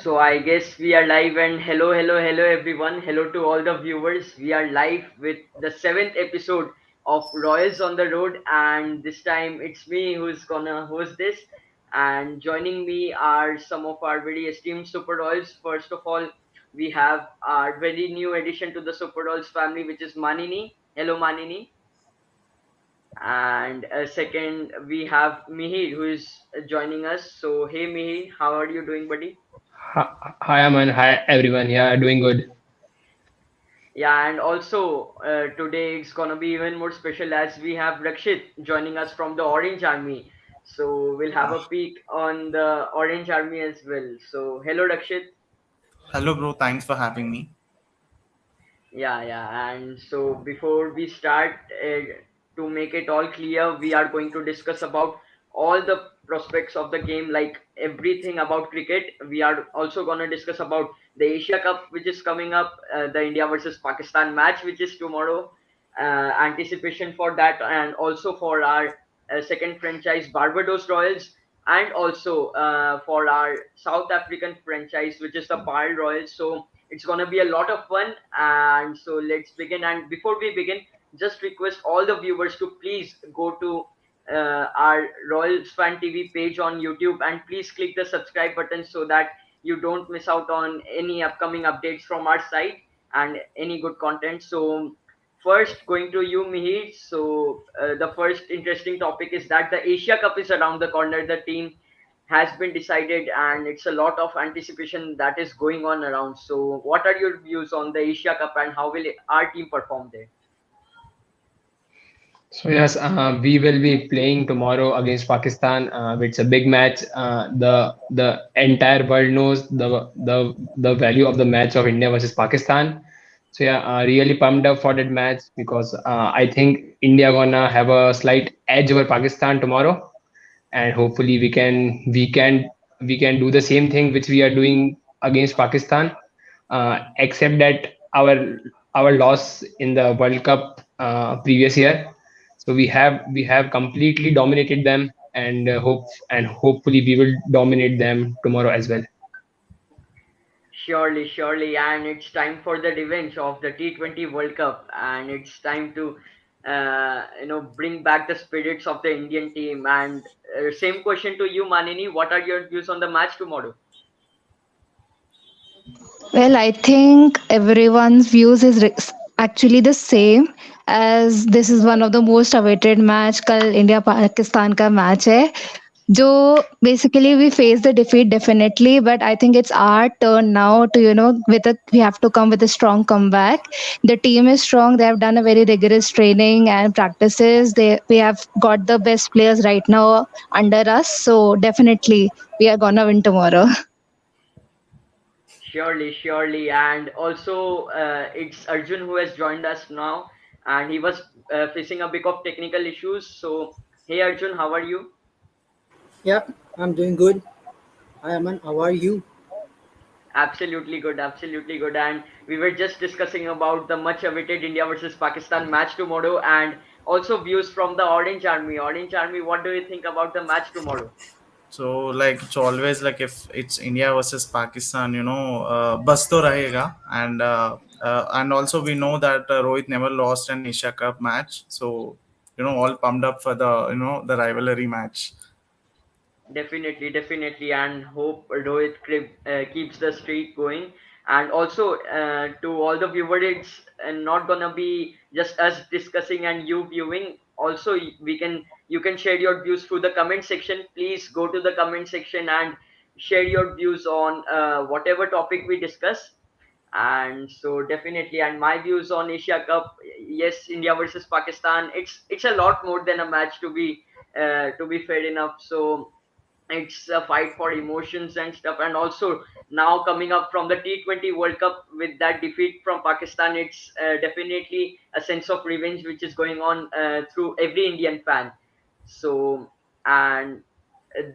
So I guess we are live and hello everyone. Hello to all the viewers. We are live with the seventh episode of Royals on the Road, and this time it's me who's gonna host this. And joining me are some of our very esteemed Super Royals. First of all, we have our very new addition to the Super Royals family, which is Manini. Hello, Manini. And second, we have Mihir who is joining us. So hey, Mihir, how are you doing, buddy? Hi, Aman. Hi, everyone. Yeah, doing good. Yeah, and also today it's gonna be even more special as we have Rakshith joining us from the Orange Army. So we'll have Yeah. a peek on the Orange Army as well. So hello Rakshith. Hello, bro. Thanks for having me. Yeah. And so before we start, to make it all clear, we are going to discuss about all the prospects of the game, like everything about cricket. We are also going to discuss about the Asia Cup, which is coming up, the India versus Pakistan match, which is tomorrow, anticipation for that, and also for our second franchise, Barbados Royals, and also for our South African franchise, which is the Pearl Royals. So it's gonna be a lot of fun, and so let's begin. And before we begin, just request all the viewers to please go to our Royals Fan TV page on YouTube, and please click the subscribe button so that you don't miss out on any upcoming updates from our site and any good content. So first, going to you, Mihir. So the first interesting topic is that the Asia Cup is around the corner. The team has been decided, and it's a lot of anticipation that is going on around. So what are your views on the Asia Cup and how will our team perform there? So yes, we will be playing tomorrow against Pakistan. It's a big match. The entire world knows the value of the match of India versus Pakistan. So yeah, really pumped up for that match because I think India gonna have a slight edge over Pakistan tomorrow, and hopefully we can do the same thing which we are doing against Pakistan, except that our loss in the World Cup previous year. So we have completely dominated them, and hopefully we will dominate them tomorrow as well. Surely, and it's time for the revenge of the T20 World Cup, and it's time to bring back the spirits of the Indian team. And same question to you, Manini. What are your views on the match tomorrow? Well, I think everyone's views is actually the same as this is one of the most awaited match. कल India Pakistan का match है जो basically we face the defeat definitely, but I think it's our turn now to we have to come with a strong comeback. The team is strong. They have done a very rigorous training and practices. We have got the best players right now under us, so definitely we are gonna win tomorrow. Surely, and also it's Arjun who has joined us now, and he was facing a bit of technical issues. So, hey Arjun, how are you? Yeah, I'm doing good. Hi, Aman. How are you? Absolutely good. And we were just discussing about the much-awaited India versus Pakistan match tomorrow, and also views from the Orange Army. Orange Army, what do you think about the match tomorrow? So, like, it's always like if it's India versus Pakistan, bas to rahega. And also we know that Rohit never lost an Asia Cup match. So, all pumped up for the rivalry match. Definitely, and hope Rohit keeps the streak going. And also, to all the viewers, it's not gonna be just us discussing and you viewing. Also, you can share your views through the comment section. Please go to the comment section and share your views on whatever topic we discuss. And so definitely, and my views on Asia Cup, yes, India versus Pakistan, it's a lot more than a match, to be fair enough. So it's a fight for emotions and stuff, and also now coming up from the T20 World Cup with that defeat from Pakistan, it's definitely a sense of revenge which is going on through every Indian fan. So, and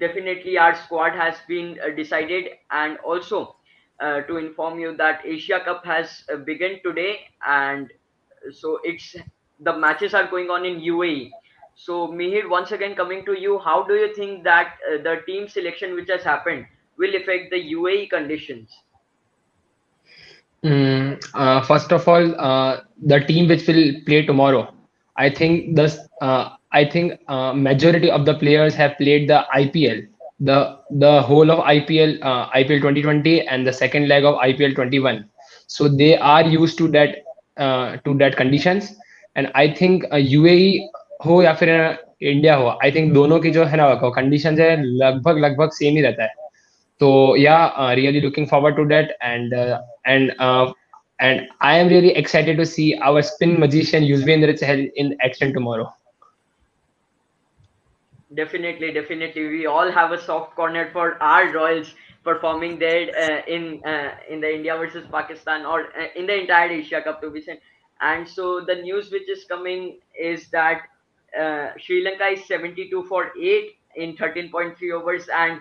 definitely our squad has been decided. And also to inform you that Asia Cup has begun today, and so it's the matches are going on in UAE. So Mihir, once again coming to you, how do you think that the team selection which has happened will affect the UAE conditions? First of all, the team which will play tomorrow, I think majority of the players have played the IPL, the whole of IPL, IPL 2020 and the second leg of IPL 21. So they are used to that conditions, and I think UAE हो या फिर India हो, I think दोनों की जो है ना condition है लगभग लगभग सेम ही रहता है. So yeah, really looking forward to that, and and I am really excited to see our spin magician Yuzvendra Chahal in action tomorrow. Definitely, definitely. We all have a soft corner for our Royals performing there in the India versus Pakistan, or in the entire Asia Cup to be said. And so the news which is coming is that Sri Lanka is 72 for 8 in 13.3 overs, and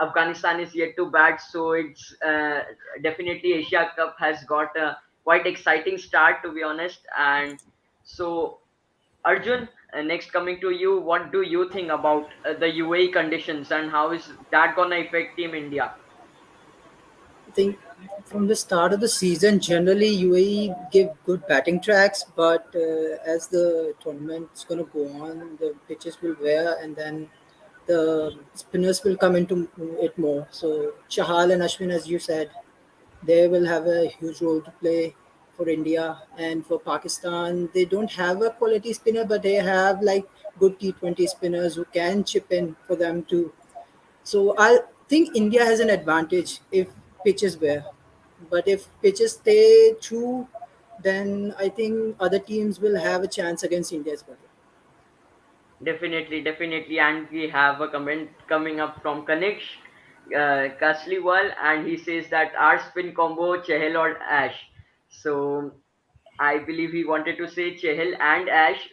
Afghanistan is yet to bat. So it's definitely Asia Cup has got a quite exciting start, to be honest. And so Arjun, next coming to you, what do you think about the UAE conditions, and how is that gonna affect Team India? I think from the start of the season, generally UAE give good batting tracks, but as the tournament's going to go on, the pitches will wear, and then the spinners will come into it more. So Chahal and Ashwin, as you said, they will have a huge role to play for India. And for Pakistan, they don't have a quality spinner, but they have like good T20 spinners who can chip in for them too. So I think India has an advantage if pitches were, but if pitches stay true, then I think other teams will have a chance against India as well. Definitely, definitely. And we have a comment coming up from Kanish Kasliwal, and he says that our spin combo Chehel or Ash. So I believe he wanted to say Chehel and Ash,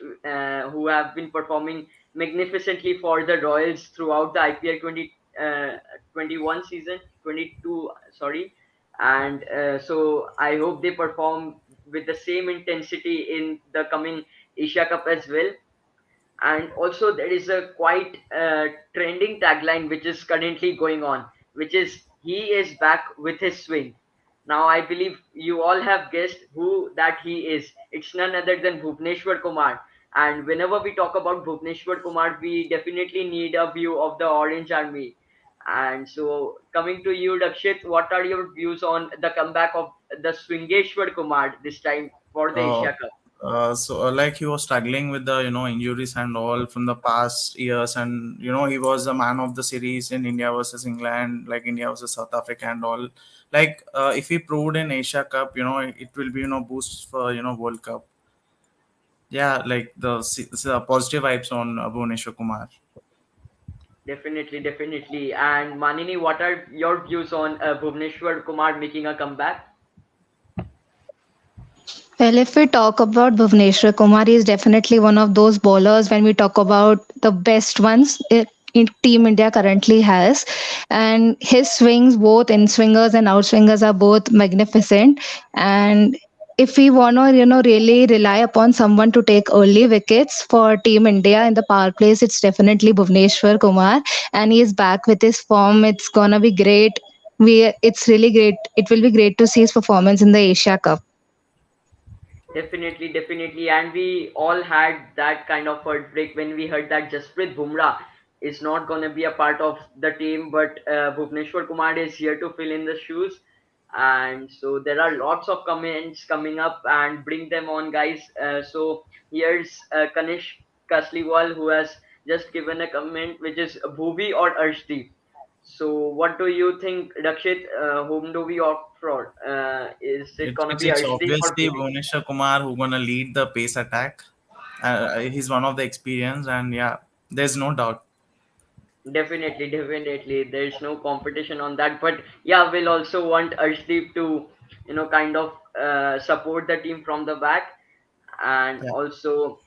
who have been performing magnificently for the Royals throughout the IPL 2021 season, 22, sorry. And so I hope they perform with the same intensity in the coming Asia Cup as well. And also there is a quite trending tagline which is currently going on, which is he is back with his swing. Now I believe you all have guessed who that he is. It's none other than Bhuvneshwar Kumar. And whenever we talk about Bhuvneshwar Kumar, we definitely need a view of the Orange Army. And so coming to you, Rakshith, what are your views on the comeback of the Swingeshwar Kumar this time for the Uh, Asia Cup? like he was struggling with the injuries and all from the past years, and he was the man of the series in India versus England, like India versus South Africa and all. Like if he proved in Asia Cup, it will be boost for World Cup. Yeah, like the positive vibes on Bhuvneshwar Kumar. Definitely, definitely. And Manini, what are your views on Bhuvneshwar Kumar making a comeback? Well, if we talk about Bhuvneshwar Kumar, he is definitely one of those bowlers when we talk about the best ones in Team India currently has. And his swings, both in swingers and out swingers, are both magnificent. And if we want to, really rely upon someone to take early wickets for Team India in the power plays, it's definitely Bhuvneshwar Kumar. And he is back with his form. It's gonna be great. It's really great. It will be great to see his performance in the Asia Cup. Definitely, definitely. And we all had that kind of heartbreak when we heard that Jasprit Bumrah is not going to be a part of the team, but Bhuvneshwar Kumar is here to fill in the shoes. And so there are lots of comments coming up, and bring them on, guys. So here's Kanish Kasliwal, who has just given a comment, which is Bhuvi or Arshdeep. So what do you think, Rakshit? Whom do we opt for? Is it It's gonna it's, be it's Arshdeep or obviously Bhuvi? Bhuvneshwar Kumar who gonna lead the pace attack. He's one of the experience, and yeah, there's no doubt. Definitely, definitely. There's no competition on that. But yeah, we'll also want Arshdeep to, kind of support the team from the back. And Yeah. also,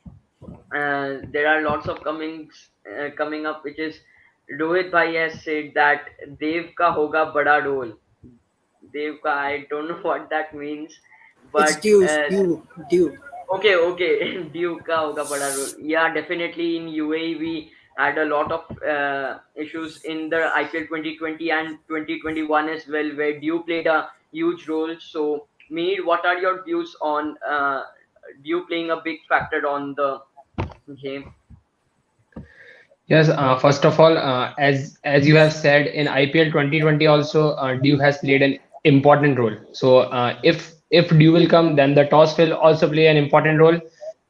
there are lots of coming up, which is Rohit Bhai has said that Dev ka hoga bada role. Dev ka, I don't know what that means, It's but due. okay, okay. Due ka hoga bada role. Yeah, definitely in UAE we had a lot of issues in the IPL 2020 and 2021 as well, where Dew played a huge role. So, Mead, what are your views on Dew playing a big factor on the game? Yes, first of all, as you have said, in IPL 2020 also, Dew has played an important role. So if Dew will come, then the toss will also play an important role,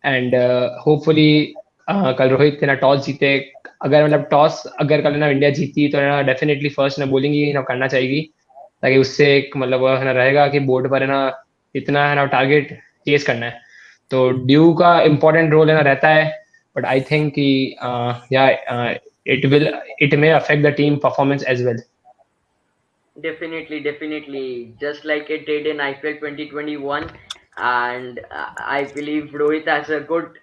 and hopefully कल रोहित के ना toss जीते. अगर मतलब toss अगर कल ना India जीती तो ना डेफिनेटली फर्स्ट ना बॉलिंग ही ना करना चाहिए, ताकि उससे एक मतलब है ना रहेगा कि बोर्ड पर है ना इतना है ना टारगेट चेस करना है. तो ड्यू का इम्पोर्टेंट रोल है ना रहता है. But I think it may affect the team performance as well. Definitely, definitely. Just like it did in IPL 2021, and I believe Rohit has a good,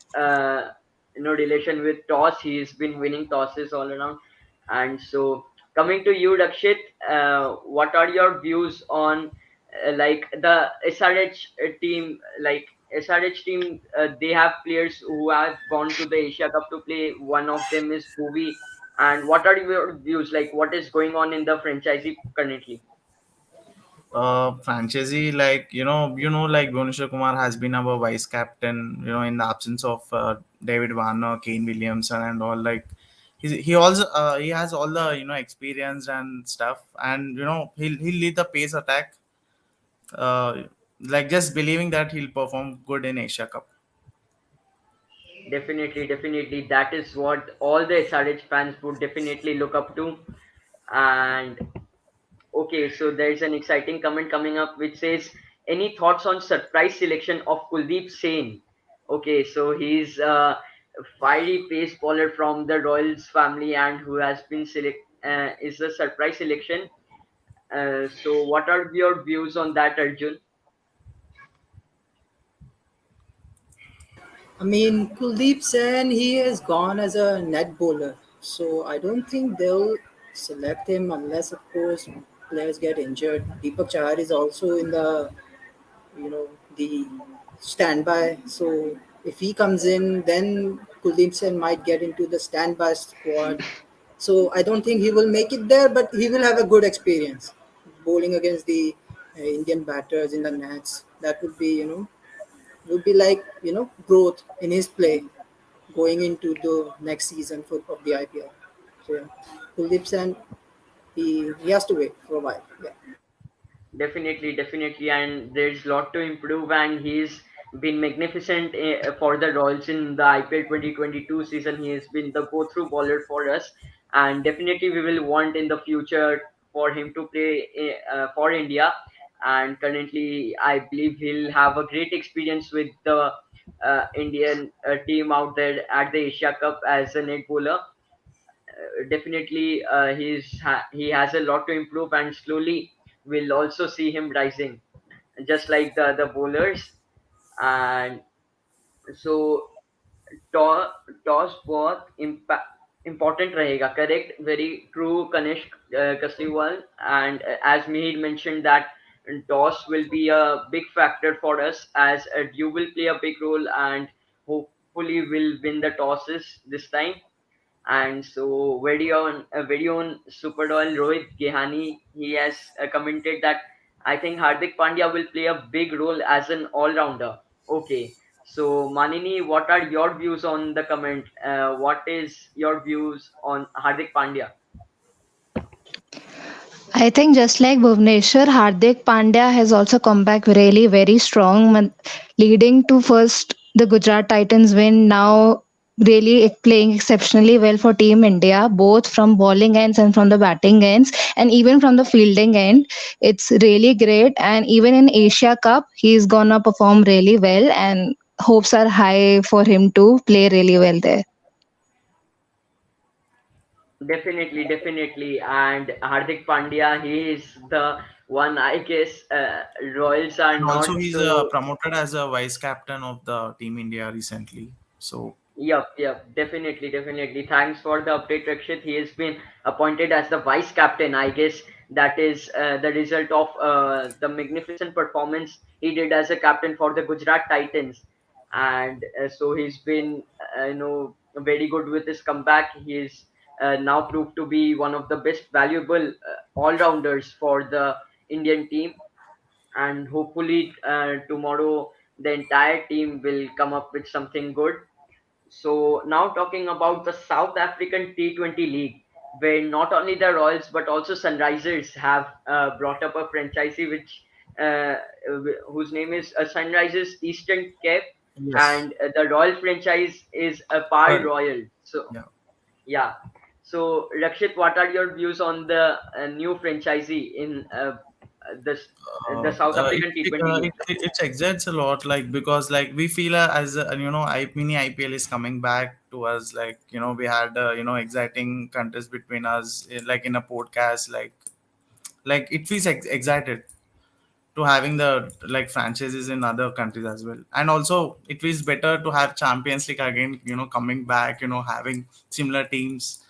relation with toss. He's been winning tosses all around. And so, coming to you, Rakshit, what are your views on like the SRH team? Like SRH team, they have players who have gone to the Asia Cup to play. One of them is Bhuvi. And what are your views? Like, what is going on in the franchisee currently? Franchisee, like like Bhuvaneshwar Kumar has been our vice captain, in the absence of David Warner, Kane Williamson, and all. Like he also he has all the experience and stuff, and he'll lead the pace attack. Uh, like just believing that he'll perform good in Asia Cup. Definitely, definitely. That is what all the SRH fans would definitely look up to. And okay, so there's an exciting comment coming up which says, any thoughts on surprise selection of Kuldeep Sain? Okay, so he's a fiery pace bowler from the Royals family and who has been is a surprise selection. So what are your views on that, Arjun? I mean, Kuldeep Sen, he has gone as a net bowler. So I don't think they'll select him unless, of course, players get injured. Deepak Chahar is also in you know, the standby. So if he comes in, then Kuldeep Sen might get into the standby squad. So I don't think he will make it there, but he will have a good experience bowling against the Indian batters in the nets. That would be like growth in his play going into the next season of the IPL. So yeah, Kuldeep Sen, he has to wait for a while. Yeah. Definitely, definitely, and there's a lot to improve, and he's been magnificent for the Royals in the IPL 2022 season. He has been the go-through bowler for us, and definitely we will want in the future for him to play for India. And currently, I believe he'll have a great experience with the Indian team out there at the Asia Cup as a net bowler. Definitely he has a lot to improve, and slowly we'll also see him rising just like the other bowlers. And so to- toss बहुत important रहेगा, correct, very true, Kanishk Kasliwal. And as Mihir mentioned that toss will be a big factor for us, as you will play a big role, and hopefully will win the tosses this time. And so very own Super Doll Rohit Gehani, he has commented that I think Hardik Pandya will play a big role as an all-rounder. Okay, so Manini, what are your views on the comment? What is your views on Hardik Pandya? I think just like Bhuvneshwar, Hardik Pandya has also come back really very strong, leading to first the Gujarat Titans win. Now really playing exceptionally well for Team India, both from bowling ends and from the batting ends, and even from the fielding end. It's really great. And even in Asia Cup, he's gonna perform really well, and hopes are high for him to play really well there. Definitely, definitely. And Hardik Pandya, he is the one, I guess. Royals are And also, not he's so. promoted as a vice captain of the Team India recently. So Yep, yep, definitely, definitely. Thanks for the update, Rakshit. He has been appointed as the vice captain. I guess that is the result of the magnificent performance he did as a captain for the Gujarat Titans, and so he's been, very good with his comeback. He is now proved to be one of the best valuable all-rounders for the Indian team, and hopefully tomorrow the entire team will come up with something good. So now talking about the South African T20 League, where not only the Royals but also Sunrisers have brought up a franchisee uh, whose name is Sunrisers Eastern Cape, Yes. and the Royal franchise is a Par Well, Royal. So yeah. yeah. So Rakshit, what are your views on the new franchisee in this the South African T20 League? It excites a lot, like because like we feel as mini IPL is coming back to us. Like we had exciting contest between us, like in a podcast. Like it feels excited to having the like franchises in other countries as well, and also it feels better to have Champions League again. Coming back. Having similar teams.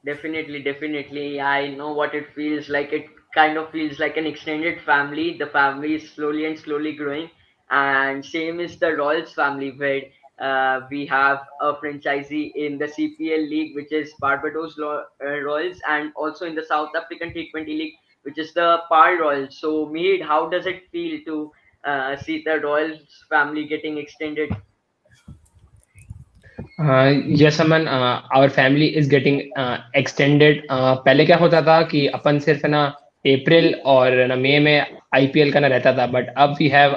Definitely, definitely. I know what it feels like. It kind of feels like an extended family. The family is slowly and slowly growing. And same is the Royals family, where we have a franchisee in the CPL League, which is Barbados Royals, and also in the South African T20 League, which is the Par Royals. So, Mihid, how does it feel to see the Royals family getting extended? Yes Aman our family is getting extended पहले क्या होता था कि अपन सिर्फ ना अप्रैल और ना मई में आईपीएल का ना रहता था बट अब we have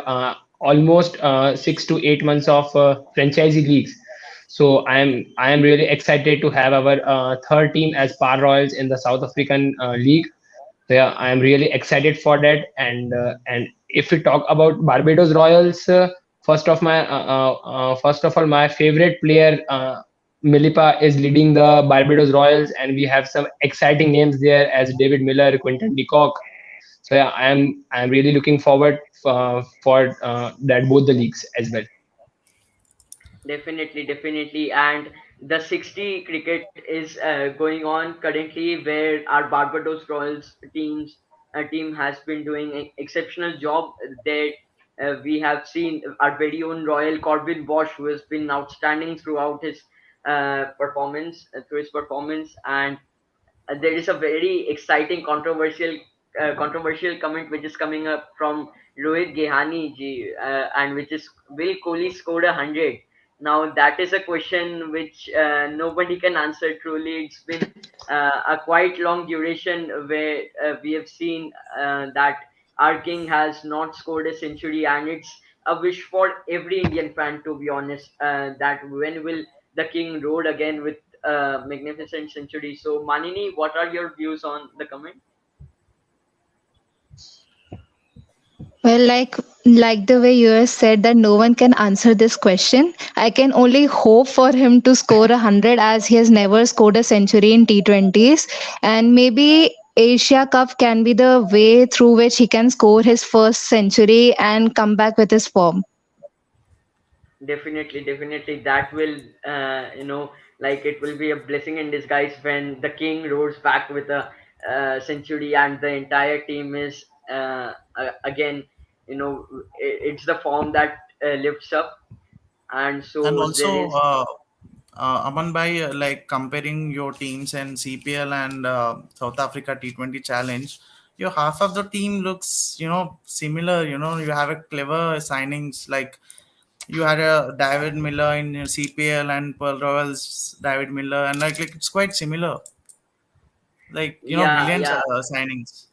almost 6 to 8 months of franchisee leagues. So I am really excited to have our third team as Par Royals in the South African league. So yeah, I am really excited for that. And if we talk about Barbados Royals, first of all, my favorite player Milipa is leading the Barbados Royals, and we have some exciting names there as David Miller, Quinton de Kock. So yeah, I am really looking forward for that both the leagues as well. Definitely, definitely. And the 60 cricket is going on currently, where our Barbados Royals team has been doing an exceptional job. There, we have seen our very own Royal Corbin Bosch, who has been outstanding throughout his through his performance, and there is a very exciting controversial comment which is coming up from Rohit Gehani ji, and which is, will Kohli score 100? Now that is a question which nobody can answer truly. It's been a quite long duration where we have seen that our king has not scored a century, and it's a wish for every Indian fan, to be honest, that when will the king roar again with magnificent century. So, Manini, what are your views on the comment? Well, like the way you have said that no one can answer this question, I can only hope for him to score 100 as he has never scored a century in T20s, and maybe Asia Cup can be the way through which he can score his first century and come back with his form. Definitely, definitely. That will, like it will be a blessing in disguise when the king roars back with a century and the entire team is again, it's the form that lifts up. And And so there also, is, Aman by like comparing your teams and CPL and South Africa T20 Challenge, your half of the team looks similar. You have a clever signings like you had a David Miller in CPL and Pearl Royals David Miller, and like it's quite similar. Like yeah, brilliant yeah. signings.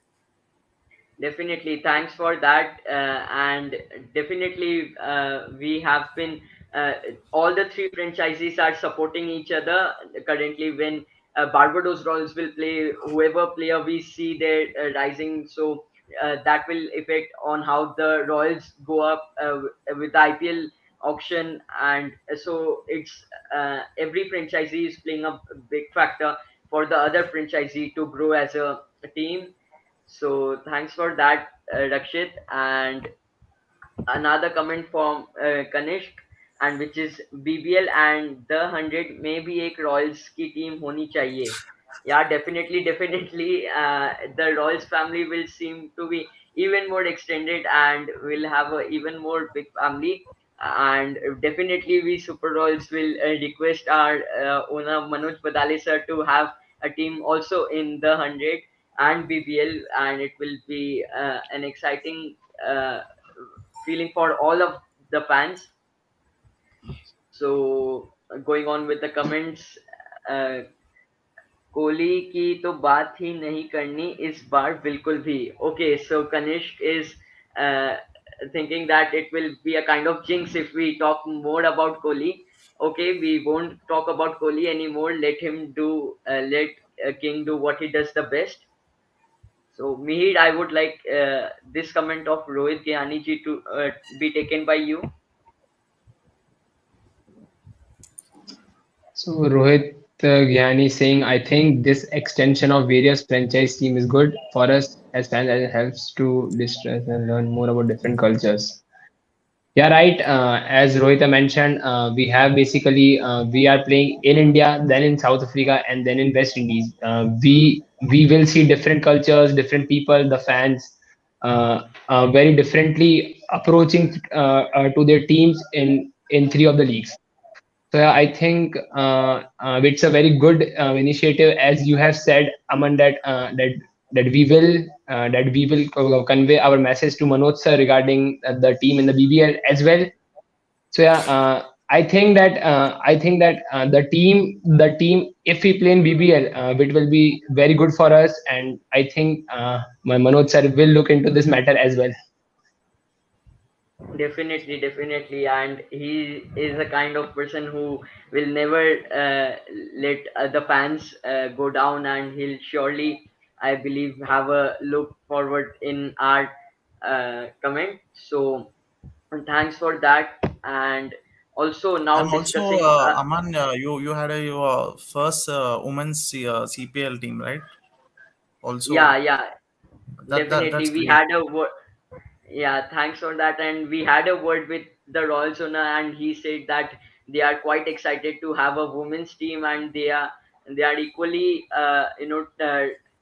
Definitely, thanks for that. And definitely, we have been uh, all the three franchises are supporting each other currently. When Barbados Royals will play, whoever player we see there rising, so that will affect on how the Royals go up with the IPL auction, and so it's every franchisee is playing a big factor for the other franchisee to grow as a team. So thanks for that, Rakshit. And another comment from Kanishk, and which is BBL and the 100 में भी एक Royals की team होनी चाहिए. Yeah, definitely, definitely. The Royals family will seem to be even more extended and will have a even more big family. and definitely we Super Rolls will request our owner Manoj Badale sir to have a team also in the 100 and BBL, and it will be an exciting uh, feeling for all of the fans. So going on with the comments, uh, Kohli की तो बात ही नहीं करनी इस बार बिल्कुल भी. Okay, so Kanishk is uh, thinking that it will be a kind of jinx if we talk more about Kohli. Okay, we won't talk about Kohli anymore. Let him do, let King do what he does the best. So Mihir, I would like this comment of Rohit Gihani ji to be taken by you. So Rohit Gyani saying, I think this extension of various franchise team is good for us as fans as it helps to distress and learn more about different cultures. Yeah, right. As Rohit mentioned, we have basically we are playing in India, then in South Africa, and then in West Indies. We will see different cultures, different people, the fans, very differently approaching to their teams in three of the leagues. So yeah, I think it's a very good initiative, as you have said, Aman, that we will convey our message to Manoj sir regarding the team in the BBL as well. So yeah, I think that the team if we play in BBL, it will be very good for us, and I think my Manoj sir will look into this matter as well. Definitely, definitely, and he is a kind of person who will never let the fans go down, and he'll surely, I believe, have a look forward in our comment. So, thanks for that, and also now And also, discussing. Aman, you had your first women's CPL team, right? Also, Yeah, yeah, definitely, that's we great. had a yeah, thanks for that. And we had a word with the Royals owner, and he said that they are quite excited to have a women's team, and they are equally,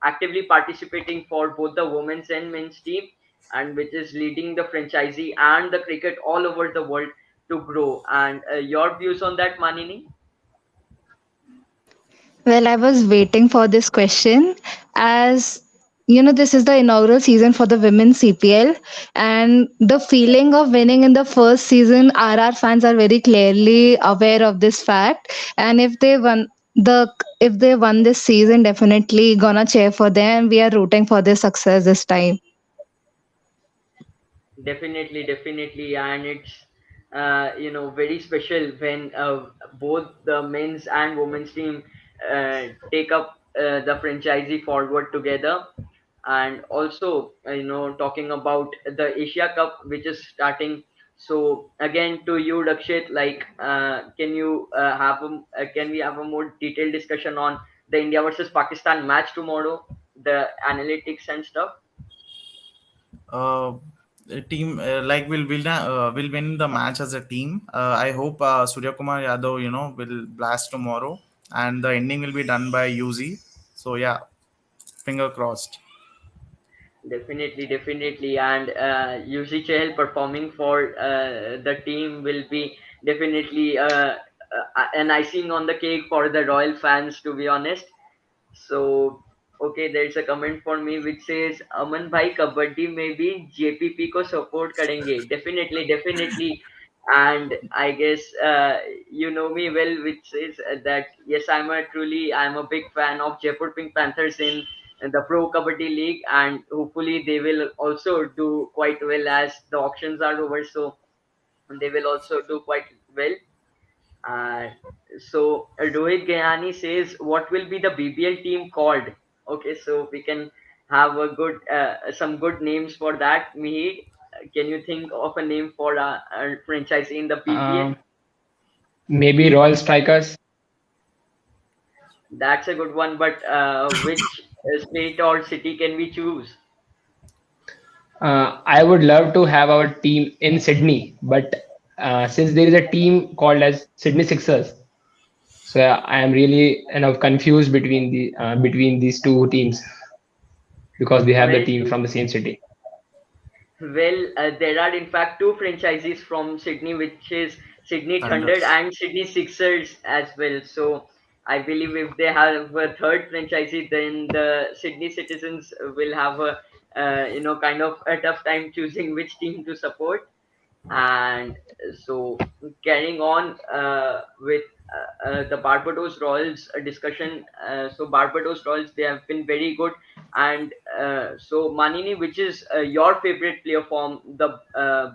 actively participating for both the women's and men's team, and which is leading the franchisee and the cricket all over the world to grow. And your views on that, Manini? Well, I was waiting for this question as this is the inaugural season for the women's CPL, and the feeling of winning in the first season, RR fans are very clearly aware of this fact. And if they won this season, definitely gonna cheer for them. We are rooting for their success this time. Definitely, definitely, and it's very special when both the men's and women's team take up the franchisee forward together. And also, talking about the Asia Cup, which is starting. So again, to you, Rakshith, like, can we have a more detailed discussion on the India versus Pakistan match tomorrow, the analytics and stuff? Uh, a team like will win the match as a team. I hope Surya Kumar Yadav, will blast tomorrow, and the ending will be done by UZ. So yeah, finger crossed. Definitely, definitely, and UC Chahal performing for the team will be definitely an icing on the cake for the Royal fans, to be honest. So, okay, there's a comment for me which says, "Aman bhai kabaddi में भी JPP को support करेंगे." Definitely, definitely, and I guess you know me well, which says that yes, I'm a big fan of Jaipur Pink Panthers in the Pro Kabaddi League, and hopefully they will also do quite well as the auctions are over. So they will also do quite well. uh, so Rohit Gayani says, "What will be the BBL team called?" Okay, so we can have a some good names for that. Mihir, can you think of a name for a franchise in the BBL? Um, Maybe Royal Strikers. That's a good one, but which state or city can we choose? I would love to have our team in Sydney, but since there is a team called as Sydney Sixers, so yeah, I am really confused between these two teams because we have the Well, team from the same city. Well, there are in fact two franchises from Sydney, which is Sydney Thunder Thunders. and Sydney Sixers as well. So I believe if they have a third franchisee, then the Sydney citizens will have a kind of a tough time choosing which team to support. And so carrying on with the Barbados Royals discussion. So Barbados Royals, they have been very good. And so Manini, which is your favorite player from the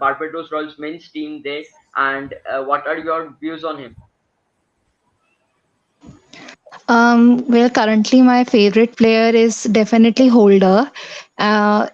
Barbados Royals men's team there, and what are your views on him? Well, currently my favorite player is definitely Holder.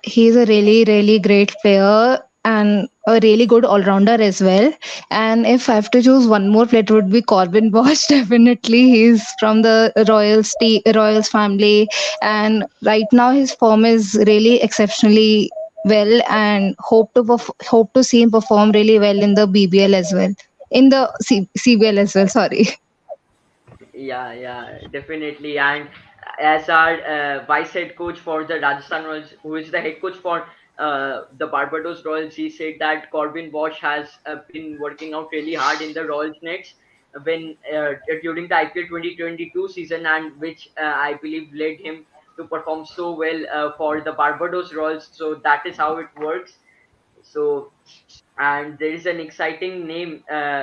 He's a really, really great player and a really good all rounder as well. And if I have to choose one more player, it would be Corbin Bosch. Definitely, he's from the Royals family, and right now his form is really exceptionally well. And hope to see him perform really well in the BBL as well, in the CBL as well. Sorry. Yeah, yeah, definitely. And as our vice head coach for the Rajasthan Royals, who is the head coach for the Barbados Royals, he said that Corbin Bosch has been working out really hard in the Royals nets when during the IPL 2022 season, and which I believe led him to perform so well for the Barbados Royals. So that is how it works. So, and there is an exciting name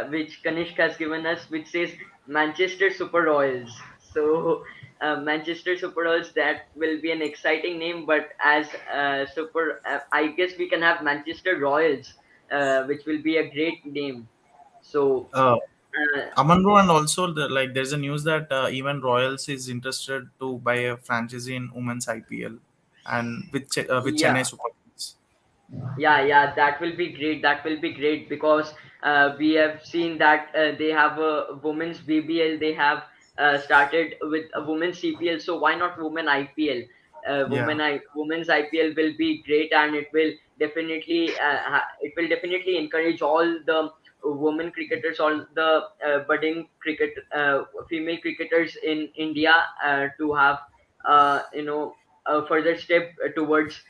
which Kanishk has given us, which says Manchester Super Royals. So, Manchester Super Royals, that will be an exciting name. But as I guess we can have Manchester Royals, which will be a great name. So, Uh, uh, Amanro, and also like there's a news that even Royals is interested to buy a franchise in women's IPL, and with yeah, Chennai Super Kings. yeah, that will be great. That will be great because we have seen that they have a women's BBL. They have started with a women's CPL. So why not women IPL? Yeah. Women's IPL will be great, and it will definitely encourage all the women cricketers, all the budding female cricketers in India to have a further step towards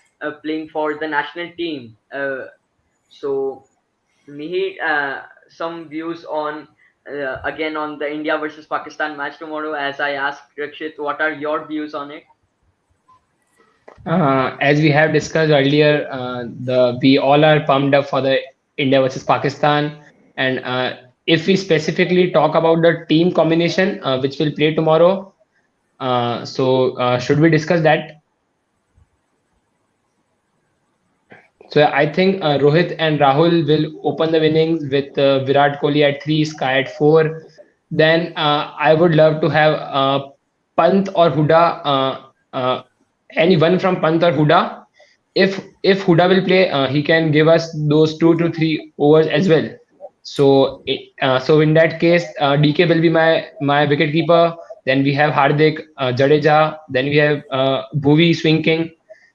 playing for the national team. So, Mihir, some views on again on the India versus Pakistan match tomorrow. As I asked Rakshith, what are your views on it? As we have discussed earlier, the we all are pumped up for the India versus Pakistan, and if we specifically talk about the team combination which will play tomorrow, should we discuss that? So I think Rohit and Rahul will open the innings with Virat Kohli at three, Sky at four. Then I would love to have Pant or Huda, anyone from Pant or Huda. If Huda will play, he can give us those 2 to 3 overs as well. So in that case, DK will be my wicket keeper. Then we have Hardik, Jadeja. Then we have Bhuvi swing king,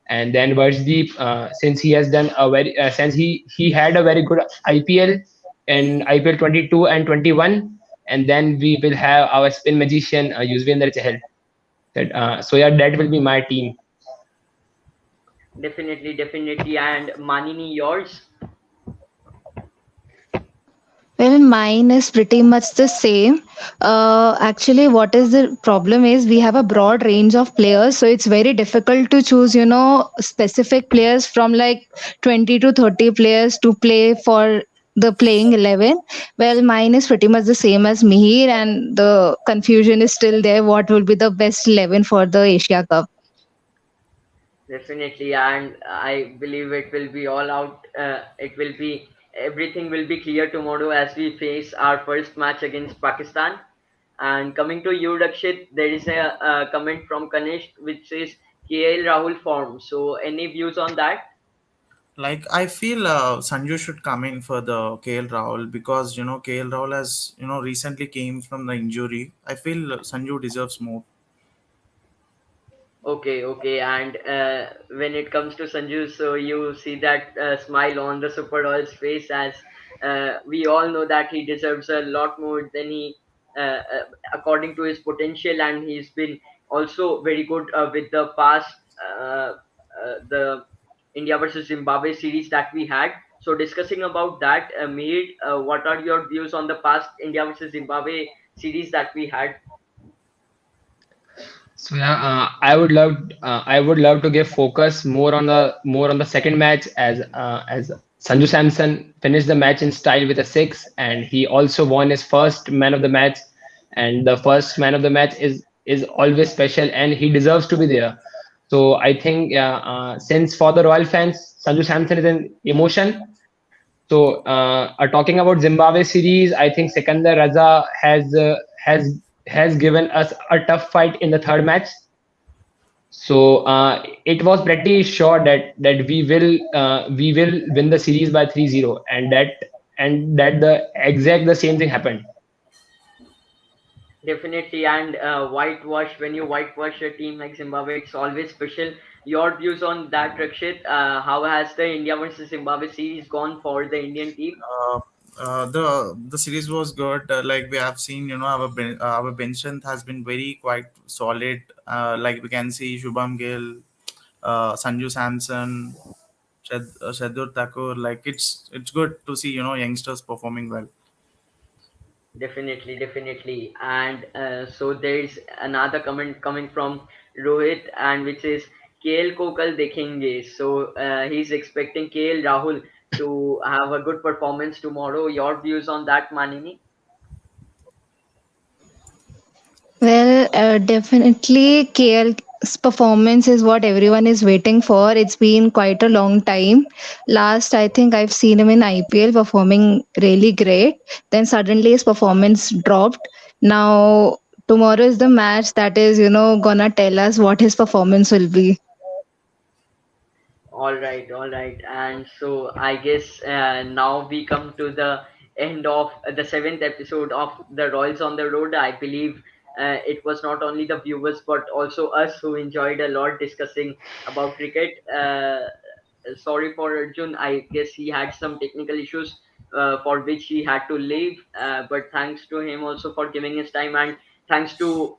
and then Varshdeep, since he has done a very since he had a very good IPL in IPL 22 and 21, and then we will have our spin magician Yuzvendra Chahal. So yeah, that will be my team. Definitely, definitely. And Manini, yours? Well, mine is pretty much the same. Actually, what is the problem is we have a broad range of players, so it's very difficult to choose, specific players from like 20 to 30 players to play for the playing 11. Well, mine is pretty much the same as Mihir, and the confusion is still there. What will be the best 11 for the Asia Cup? Definitely, and I believe it will be all out. It will be Everything will be clear tomorrow as we face our first match against Pakistan. And coming to you, Rakshit, there is a comment from Kanish which says KL Rahul form. So, any views on that? Like I feel Sanju should come in for the KL Rahul, because KL Rahul has recently came from the injury. I feel Sanju deserves more. Okay, okay. And when it comes to Sanju, so you see that smile on the Super Royals face, as we all know that he deserves a lot more than according to his potential, and he's been also very good with the past, the India versus Zimbabwe series that we had. So discussing about that, Mihir, what are your views on the past India versus Zimbabwe series that we had? So yeah, I would love to give focus more on the second match as Sanju Samson finished the match in style with a six, and he also won his first man of the match. And the first man of the match is always special, and he deserves to be there. So I think since for the Royal fans, Sanju Samson is an emotion. So talking about Zimbabwe series, I think Sikandar Raza has given us a tough fight in the third match. So it was pretty sure that we will win the series by 3-0, and that the same thing happened. Definitely, and whitewash, when you whitewash a team like Zimbabwe, it's always special. Your views on that, Rakshit? How has the India versus Zimbabwe series gone for the Indian team? uh, the series was good. Like we have seen, our bench strength has been very quite solid. Like we can see Shubham Gill, Sanju Samson, Shadur Thakur. Like it's good to see youngsters performing well. Definitely, definitely. And so there's another comment coming from Rohit, and which is KL ko kal dekhenge. So he's expecting KL Rahul to have a good performance tomorrow. Your views on that, Manini? Well, definitely KL's performance is what everyone is waiting for. It's been quite a long time. Last, I think I've seen him in IPL performing really great. Then suddenly his performance dropped. Now, tomorrow is the match that is, gonna tell us what his performance will be. All right, all right. And so I guess now we come to the end of the seventh episode of the Royals on the Road. I believe it was not only the viewers but also us who enjoyed a lot discussing about cricket. Sorry for Arjun. I guess he had some technical issues for which he had to leave. But thanks to him also for giving his time, and thanks to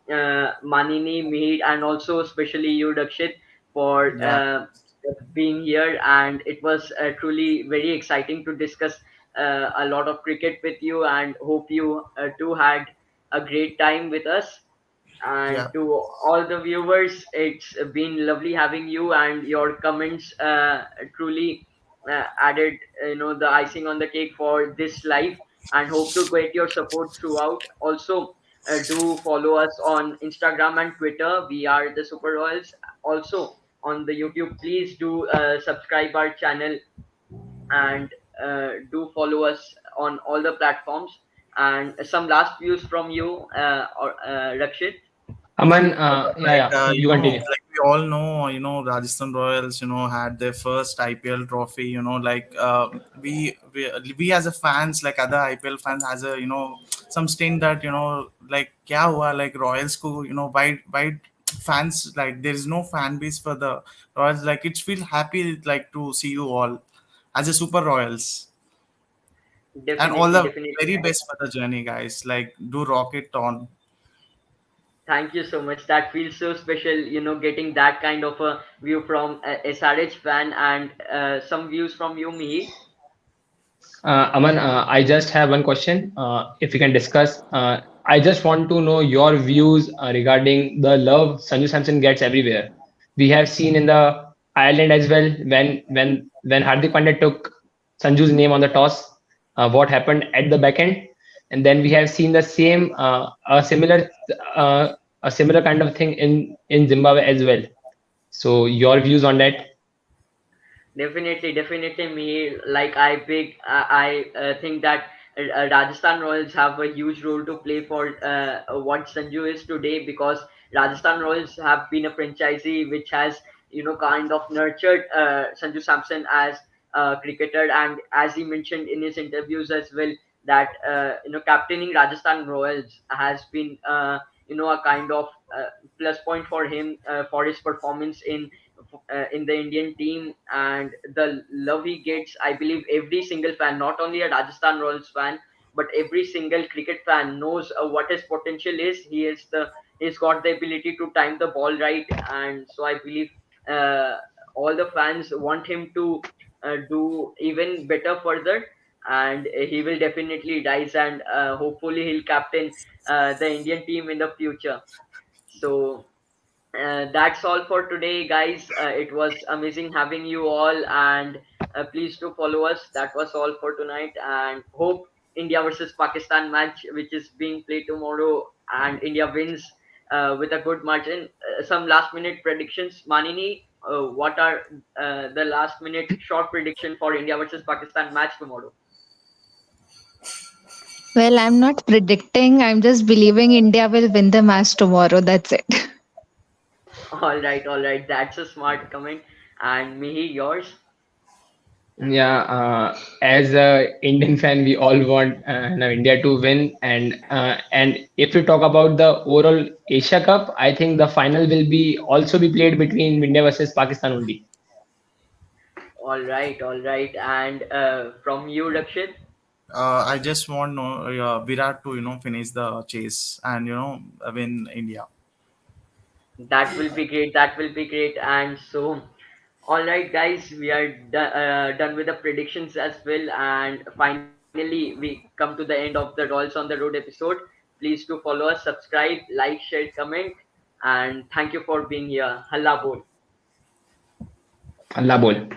Manini, Mihir, and also especially you, Dakshit, for Yeah, being here. And it was truly very exciting to discuss a lot of cricket with you, and hope you too had a great time with us. And yeah, to all the viewers, it's been lovely having you, and your comments truly added the icing on the cake for this live. And hope to get your support throughout. Also do follow us on Instagram and Twitter. We are the Super Royals. Also on the YouTube, please do subscribe our channel, and do follow us on all the platforms. And some last views from you, or Rakshit? Aman, yeah, like yeah, you continue. like we all know, Rajasthan Royals, had their first IPL trophy. We as a fans, like other IPL fans, has a some sting that like kya hua, like Royals ko, why fans, like there is no fan base for the Royals. Like it feel happy like to see you all as a Super Royals, and all Definitely, the definitely. very best for the journey, guys. Like do rock it on. Thank you so much. That feels so special, getting that kind of a view from a SRH fan, and some views from you, Mihi. Aman, I just have one question. If we can discuss, I just want to know your views regarding the love Sanju Samson gets everywhere. We have seen in the Ireland as well when Hardik Pandya took Sanju's name on the toss, what happened at the back end, and then we have seen the same uh, a similar kind of thing in Zimbabwe as well. So your views on that? Definitely, definitely. Me, like I think that Rajasthan Royals have a huge role to play for what Sanju is today, because Rajasthan Royals have been a franchisee which has kind of nurtured Sanju Samson as a cricketer, and as he mentioned in his interviews as well, that captaining Rajasthan Royals has been a kind of plus point for him for his performance in the Indian team, and the love he gets. I believe every single fan, not only a Rajasthan Royals fan, but every single cricket fan knows what his potential is. He's got the ability to time the ball right, and so I believe uh, all the fans want him to do even better further, and he will definitely rise, and hopefully he'll captain the Indian team in the future. So that's all for today, guys. It was amazing having you all, and please do follow us. That was all for tonight, and hope India versus Pakistan match, which is being played tomorrow, and India wins with a good margin. Some last minute predictions, Manini. What are the last minute short prediction for India versus Pakistan match tomorrow? Well, I'm not predicting. I'm just believing India will win the match tomorrow. That's it. All right. That's a smart comment. And Mihi, yours? Yeah, as a Indian fan, we all want India to win, and if we talk about the overall Asia Cup, I think the final will be also be played between India versus Pakistan only. All right. And from you, Rakshit? I just want no Virat to finish the chase and win India. That will be great. That will be great. And so, all right, guys, we are done with the predictions as well. And finally, we come to the end of the Rolls on the Road episode. Please do follow us, subscribe, like, share, comment, and thank you for being here. Halla bol. Allah bol.